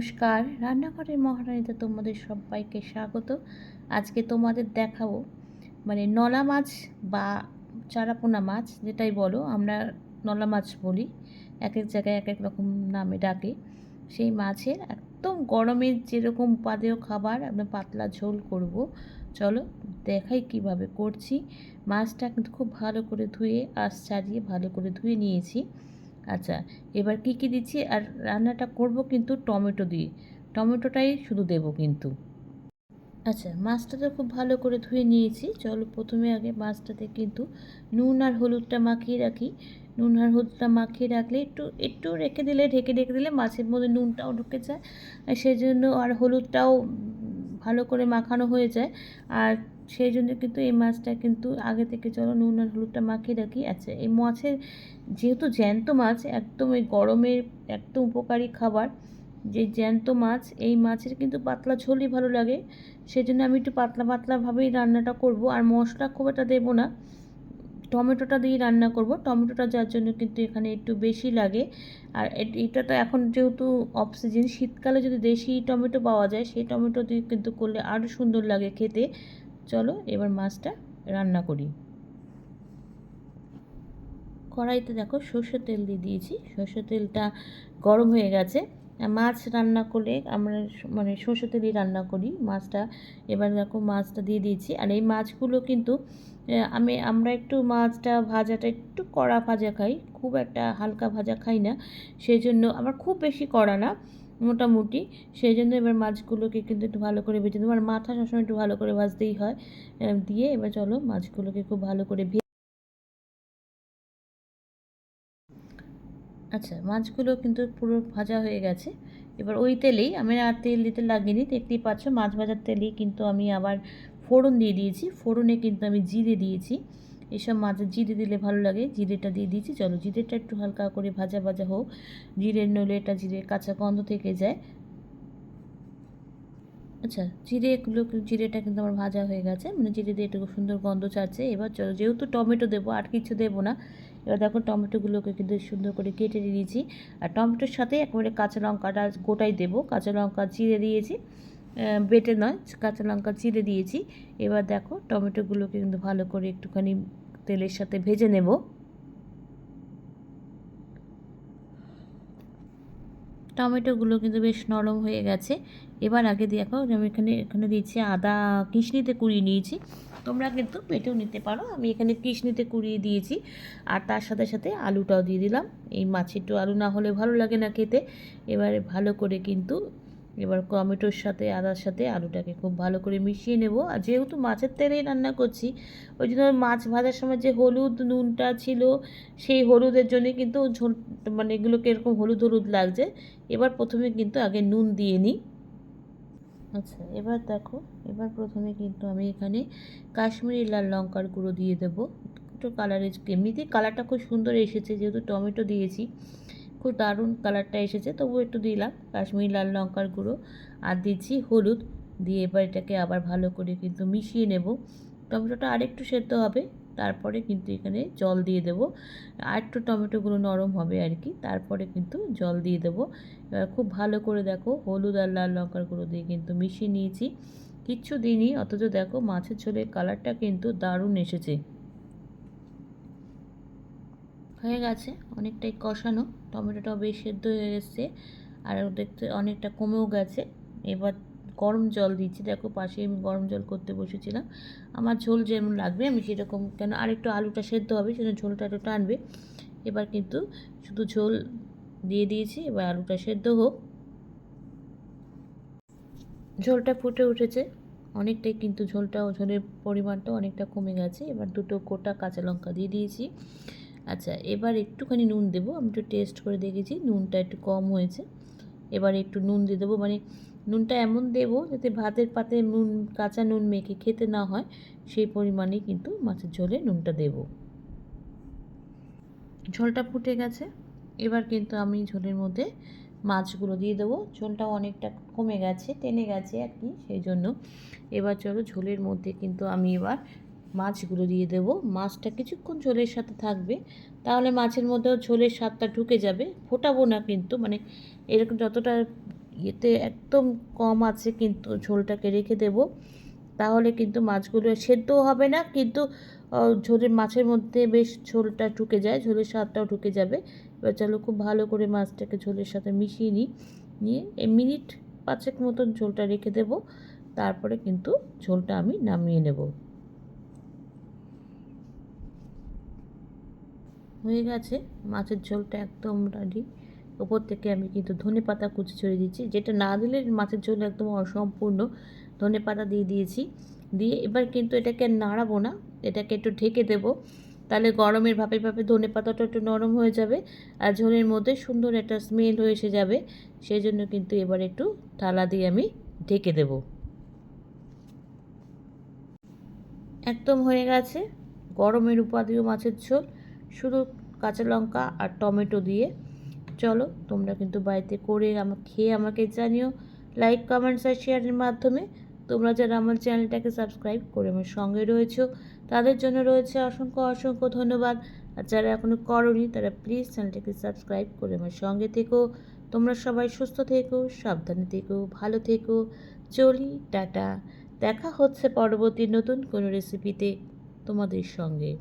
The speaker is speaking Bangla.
নমস্কার, রান্নাঘরের মহারানীতে তোমাদের সবাইকে স্বাগত। আজকে তোমাদের দেখাবো নলা মাছ বা চারাপোনা মাছ, যেটাই বলো, আমরা নলা মাছ বলি, এক এক জায়গায় এক এক রকম নামে ডাকে। সেই মাছের একদম গরমের যেরকম উপাদেয় খাবার, একদম পাতলা ঝোল করব। চলো দেখাই কিভাবে করছি। মাছটা কিন্তু খুব ভালো করে ধুয়ে আঁশ ছাড়িয়ে ভালো করে ধুয়ে নিয়েছি। আচ্ছা, এবার কি কি দিচ্ছি, আর রান্নাটা করব কিন্তু টমেটো দিয়ে, টমেটোটাই শুধু দেব কিন্তু। আচ্ছা, মাছটা তো খুব ভালো করে ধুয়ে নিয়েছি। চলো প্রথমে আগে মাছটাতে কিন্তু নুন আর হলুদটা মাখিয়ে রাখি। নুন আর হলুদটা মাখিয়ে রাখলে একটু একটু রেখে দিলে, ঢেকে দিলে মাছের মধ্যে নুনটাও ঢুকে যায়, আর সেই জন্য আর হলুদটাও ভালো করে মাখানো হয়ে যায়। আর সেই জন্য কিন্তু এই মাছটা কিন্তু আগে থেকে চলো নুন আর হলুদটা মাখিয়ে রাখি। আচ্ছা, এই মাছের যেহেতু জ্যান্ত মাছ, একদম এই গরমের একদম উপকারী খাবার যে জ্যান্ত মাছ, এই মাছের কিন্তু পাতলা ঝোলই ভালো লাগে। সেজন্য আমি একটু পাতলা পাতলাভাবেই রান্নাটা করব, আর মশলা খুব একটা দেবো না, টমেটোটা দিয়ে রান্না করব। টমেটোটা যার জন্য কিন্তু এখানে একটু বেশি লাগে। আর এটা তো এখন যেহেতু অফ সিজন, শীতকালে যদি দেশি টমেটো পাওয়া যায় সেই টমেটো দিয়ে কিন্তু করলে আরও সুন্দর লাগে খেতে। চলো এবার মাছটা রান্না করি। কড়াইতে দেখো সর্ষের তেল দিয়ে দিয়েছি, সর্ষের তেলটা গরম হয়ে গেছে। মাছ রান্না করলে আমরা সর্ষের তেলেই রান্না করি মাছটা। এবার দেখো মাছটা দিয়ে দিয়েছি, আর এই মাছগুলো কিন্তু আমরা একটু মাছটা ভাজাটা একটু কড়া ভাজা খাই, খুব একটা হালকা ভাজা খাই না। সেই জন্য আমার খুব বেশি কড়া না, মোটামুটি। সেই জন্য এবার মাছগুলোকে কিন্তু একটু ভালো করে ভেজে দেবো, আর মাথা সবসময় একটু ভালো করে ভাজতেই হয়। দিয়ে এবার চলো মাছগুলোকে খুব ভালো করে আচ্ছা, মাছগুলো কিন্তু পুরো ভাজা হয়ে গেছে। এবার ওই তেলেই, আমি আর তেল দিতে লাগিনি, দেখতেই পাচ্ছ মাছ ভাজার তেলেই কিন্তু আমি আবার ফোড়ন দিয়ে দিয়েছি। ফোড়নে কিন্তু আমি জিরে দিয়েছি, এসব মাছে জিরে দিলে ভালো লাগে, জিরেটা দিয়ে দিয়েছি। চলো জিরেটা একটু হালকা করে ভাজা ভাজা হোক, জিরের নইলে এটা জিরের কাঁচা গন্ধ থেকে যায়। আচ্ছা, জিরেটা কিন্তু আমার ভাজা হয়ে গেছে, জিরে দিয়ে একটু সুন্দর গন্ধ ছাড়ছে। এবার চলো, যেহেতু টমেটো দেবো আর কিছু দেবো না। এবার দেখো টমেটোগুলোকে কিন্তু সুন্দর করে কেটে দিয়েছি, আর টমেটোর সাথে একেবারে কাঁচা লঙ্কাটা গোটাই দেবো। কাঁচা লঙ্কা চিড়ে দিয়েছি, বেটে নয়, কাঁচা লঙ্কা চিড়ে দিয়েছি। এবার দেখো টমেটোগুলোকে কিন্তু ভালো করে একটুখানি তেলের সাথে ভেজে নেব। টমেটোগুলো কিন্তু বেশ নরম হয়ে গেছে। এবার আগে দেখো আমি এখানে দিয়েছি আদা, কিশনিতে কুড়িয়ে নিয়েছি, তোমরা কিন্তু বেটেও নিতে পারো, আমি এখানে কিশনিতে কুড়িয়ে দিয়েছি। আর তার সাথে সাথে আলুটাও দিয়ে দিলাম, এই মাছের একটু আলু না হলে ভালো লাগে না খেতে। এবারে ভালো করে কিন্তু এবার টমেটোর সাথে আদার সাথে আলুটাকে খুব ভালো করে মিশিয়ে নেব। আর যেহেতু মাছের তেলেই রান্না করছি, ওই জন্য মাছ ভাজার সময় যে হলুদ নুনটা ছিল, সেই হলুদের জন্য কিন্তু ঝোল এগুলোকে এরকম হলুদ হলুদ লাগছে। এবার প্রথমে কিন্তু আগে নুন দিয়ে নিই। আচ্ছা, এবার দেখো, এবার প্রথমে কিন্তু আমি এখানে কাশ্মীরি লাল লঙ্কার গুঁড়ো দিয়ে দেবো, একটু কালারের, এমনিতেই কালারটা খুব সুন্দর এসেছে, যেহেতু টমেটো দিয়েছি খুব দারুণ কালারটা এসেছে, তবু একটু দিলাম কাশ্মীরি লাল লঙ্কার গুঁড়ো। আর দিচ্ছি হলুদ, দিয়ে এবার এটাকে আবার ভালো করে কিন্তু মিশিয়ে নেব। টমেটোটা আরেকটু সেদ্ধ হবে, তারপরে কিন্তু এখানে জল দিয়ে দেবো, আর একটু টমেটোগুলো নরম হবে আর কি, তারপরে কিন্তু জল দিয়ে দেবো। এবার খুব ভালো করে দেখো হলুদ আর লাল লঙ্কার গুঁড়ো দিয়ে কিন্তু মিশিয়ে নিয়েছি, কিচ্ছু দিইনি, অথচ দেখো মাছের ঝোলের কালারটা কিন্তু দারুণ এসেছে। হয়ে গেছে অনেকটাই কষানো, টমেটোটাও বেশ সেদ্ধ হয়ে গেছে, আর দেখতে অনেকটা কমেও গেছে। এবার গরম জল দিচ্ছি, দেখো পাশে আমি গরম জল করতে বসেছিলাম, আমার ঝোল যেমন লাগবে আমি সেরকম, কেন আরেকটু আলুটা সেদ্ধ হবে সেজন্য ঝোলটা একটু টানবে। এবার কিন্তু শুধু ঝোল দিয়ে দিয়েছি, এবার আলুটা সেদ্ধ হোক। ঝোলটা ফুটে উঠেছে অনেকটাই, কিন্তু ঝোলের পরিমাণটাও অনেকটা কমে গেছে। এবার দুটো গোটা কাঁচা লঙ্কা দিয়ে দিয়েছি। আচ্ছা, এবার একটুখানি নুন দেবো, আমি একটু টেস্ট করে দেখেছি নুনটা একটু কম হয়েছে। এবার একটু নুন দিয়ে দেবো, নুনটা এমন দেবো যাতে ভাতের পাতে নুন, কাঁচা নুন মেখে খেতে না হয়, সেই পরিমাণেই কিন্তু মাছের ঝোলে নুনটা দেবো। ঝোলটা ফুটে গেছে, এবার কিন্তু আমি ঝোলের মধ্যে মাছগুলো দিয়ে দেবো। ঝোলটাও অনেকটা কমে গেছে, টেনে গেছে আর কি, সেই জন্য। এবার চলো ঝোলের মধ্যে কিন্তু আমি এবার মাছগুলো দিয়ে দেবো। মাছটা কিছুক্ষণ ঝোলের সাথে থাকবে, তাহলে মাছের মধ্যেও ঝোলের স্বাদটা ঢুকে যাবে। ফোটাবো না কিন্তু, এরকম যতটা ইয়েতে একদম কম আছে, কিন্তু ঝোলটাকে রেখে দেব। তাহলে কিন্তু মাছগুলো সেদ্ধও হবে না, কিন্তু ঝোলের মাছের মধ্যে বেশ ঝোলটা ঢুকে যায়, ঝোলের স্বাদটাও ঢুকে যাবে। এবার চলো খুব ভালো করে মাছটাকে ঝোলের সাথে মিশিয়ে নিয়ে মিনিট 5 মতন ঝোলটা রেখে দেব। তারপরে কিন্তু ঝোলটা আমি নামিয়ে নেব। হয়ে গেছে মাছের ঝোলটা একদম রেডি। ওপর থেকে আমি কিন্তু ধনেপাতা কুচি ছড়িয়ে দিচ্ছি, যেটা না দিলে মাছের ঝোল একদম অসম্পূর্ণ। ধনেপাতা দিয়ে দিয়েছি, দিয়ে এবার কিন্তু এটাকে আর নাড়াবো না, এটাকে একটু ঢেকে দেবো। তাহলে গরমের ভাপে ভাপে ধনেপাতাটা একটু নরম হয়ে যাবে, আর ঝোলের মধ্যে সুন্দর একটা স্মেল হয়ে এসে যাবে। সেই জন্য কিন্তু এবার একটু থালা দিয়ে আমি ঢেকে দেবো। একদম হয়ে গেছে গরমের উপাদেয় মাছের ঝোল, শুধু কাঁচা লঙ্কা আর টমেটো দিয়ে। চলো তোমরা কিন্তু বাড়িতে করে খেয়ে আমাকে জানিও, লাইক কমেন্টস আর শেয়ারের মাধ্যমে। তোমরা যারা আমার চ্যানেলটাকে সাবস্ক্রাইব করে আমার সঙ্গে রয়েছো, তাদের জন্য রয়েছে অসংখ্য অসংখ্য ধন্যবাদ। আর যারা এখনও করোনি তারা প্লিজ চ্যানেলটাকে সাবস্ক্রাইব করে আমার সঙ্গে থেকো। তোমরা সবাই সুস্থ থেকো, সাবধানে থেকো, ভালো থেকো। চলি, টাটা। দেখা হচ্ছে পরবর্তী নতুন কোনো রেসিপিতে তোমাদের সঙ্গে।